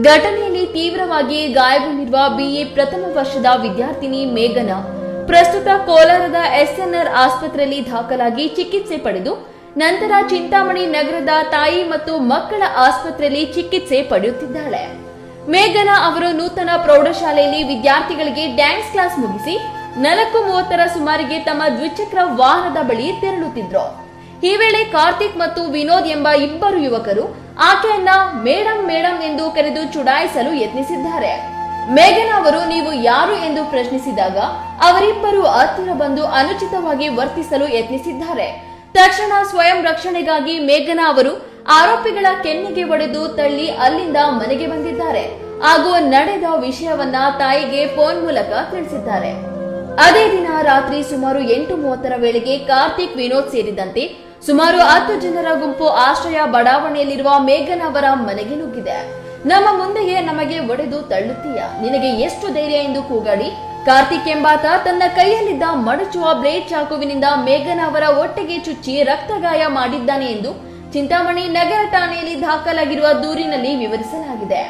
ಘಟನೆಯಲ್ಲಿ ತೀವ್ರವಾಗಿ ಗಾಯಗೊಂಡಿರುವ ಬಿಎ ಪ್ರಥಮ ವರ್ಷದ ವಿದ್ಯಾರ್ಥಿನಿ ಮೇಘನಾ ಪ್ರಸ್ತುತ ಕೋಲಾರದ ಎಸ್ಎನ್ಆರ್ ಆಸ್ಪತ್ರೆಯಲ್ಲಿ ದಾಖಲಾಗಿ ಚಿಕಿತ್ಸೆ ಪಡೆದು ನಂತರ ಚಿಂತಾಮಣಿ ನಗರದ ತಾಯಿ ಮತ್ತು ಮಕ್ಕಳ ಆಸ್ಪತ್ರೆಯಲ್ಲಿ ಚಿಕಿತ್ಸೆ ಪಡೆಯುತ್ತಿದ್ದಾಳೆ. ಮೇಘನಾ ಅವರು ನೂತನ ಪ್ರೌಢಶಾಲೆಯಲ್ಲಿ ವಿದ್ಯಾರ್ಥಿಗಳಿಗೆ ಡ್ಯಾನ್ಸ್ ಕ್ಲಾಸ್ ಮುಗಿಸಿ 4:30 ಸುಮಾರಿಗೆ ತಮ್ಮ ದ್ವಿಚಕ್ರ ವಾಹನದ ಬಳಿ ತೆರಳುತ್ತಿದ್ರು. ಈ ವೇಳೆ ಕಾರ್ತಿಕ್ ಮತ್ತು ವಿನೋದ್ ಎಂಬ ಇಬ್ಬರು ಯುವಕರು ಆಕೆಯನ್ನ ಮೇಡಂ ಮೇಡಂ ಎಂದು ಕರೆದು ಚುಡಾಯಿಸಲು ಯತ್ನಿಸಿದ್ದಾರೆ. ಮೇಘನಾ ಅವರು ನೀವು ಯಾರು ಎಂದು ಪ್ರಶ್ನಿಸಿದಾಗ ಅವರಿಬ್ಬರು ಹತ್ತಿರ ಬಂದು ಅನುಚಿತವಾಗಿ ವರ್ತಿಸಲು ಯತ್ನಿಸಿದ್ದಾರೆ. ತಕ್ಷಣ ಸ್ವಯಂ ರಕ್ಷಣೆಗಾಗಿ ಮೇಘನಾ ಅವರು ಆರೋಪಿಗಳ ಕೆನ್ನೆಗೆ ಹೊಡೆದು ತಳ್ಳಿ ಅಲ್ಲಿಂದ ಮನೆಗೆ ಬಂದಿದ್ದಾರೆ ಹಾಗೂ ನಡೆದ ವಿಷಯವನ್ನ ತಾಯಿಗೆ ಫೋನ್ ಮೂಲಕ ತಿಳಿಸಿದ್ದಾರೆ. ಅದೇ ದಿನ ರಾತ್ರಿ ಸುಮಾರು 8:30 ವೇಳೆಗೆ ಕಾರ್ತಿಕ್ ವಿನೋದ್ ಸೇರಿದಂತೆ ಸುಮಾರು 10 ಜನರ ಗುಂಪು ಆಶ್ರಯ ಬಡಾವಣೆಯಲ್ಲಿರುವ ಮೇಘನಾ ಅವರ ಮನೆಗೆ ನುಗ್ಗಿದೆ. ನಮ್ಮ ಮುಂದೆಯೇ ನಮಗೆ ಒಡೆದು ತಳ್ಳುತ್ತೀಯ, ನಿನಗೆ ಎಷ್ಟು ಧೈರ್ಯ ಎಂದು ಕೂಗಾಡಿ ಕಾರ್ತಿಕ್ ಎಂಬಾತ ತನ್ನ ಕೈಯಲ್ಲಿದ್ದ ಮಡಚುವ ಬ್ಲೇಡ್ ಚಾಕುವಿನಿಂದ ಮೇಘನಾ ಅವರ ಹೊಟ್ಟೆಗೆ ಚುಚ್ಚಿ ರಕ್ತಗಾಯ ಮಾಡಿದ್ದಾನೆ ಎಂದು ಚಿಂತಾಮಣಿ ನಗರ ಠಾಣೆಯಲ್ಲಿ ದಾಖಲಾಗಿರುವ ದೂರಿನಲ್ಲಿ ವಿವರಿಸಲಾಗಿದೆ.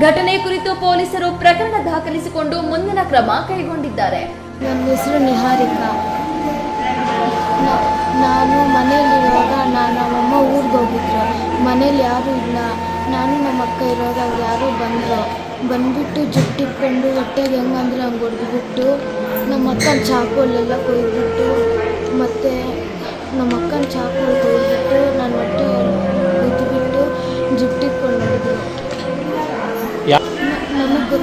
ಘಟನೆ ಕುರಿತು ಪೊಲೀಸರು ಪ್ರಕರಣ ದಾಖಲಿಸಿಕೊಂಡು ಮುಂದಿನ ಕ್ರಮ ಕೈಗೊಂಡಿದ್ದಾರೆ. ನನ್ನ ಹೆಸರು ನಿಹಾರಿಕಾ. ನಾನು ಮನೆಯಲ್ಲಿರುವಾಗ ನಮ್ಮಮ್ಮ ಊರಿಗೆ ಹೋಗಿದ್ರು. ಮನೇಲಿ ಯಾರೂ ಇಲ್ಲ. ನಾನು ನಮ್ಮ ಅಕ್ಕ ಇರುವಾಗ ಅವ್ರು ಯಾರೋ ಬಂದುಬಿಟ್ಟು ಜುಟ್ಟಿಟ್ಕೊಂಡು ಹೊಟ್ಟೆಗೆ ಹೆಂಗಂದ್ರೆ ಹಂಗೆ ಹೊಡೆದ್ಬಿಟ್ಟು ನಮ್ಮ ಅಕ್ಕನ ಚಾಕುಲೆಲ್ಲ ಕೊಯ್ದುಬಿಟ್ಟು ಮತ್ತು ನಮ್ಮ ಅಕ್ಕನ ಚಾಕು ಕೊಯ್ದುಬಿಟ್ಟು ನನ್ನ ಹೊಟ್ಟೆ ಕುಯ್ದುಬಿಟ್ಟು ಜುಟ್ಟಿಟ್ಕೊಂಡು ಹೋಗಿದ್ರು. ನನಗೆ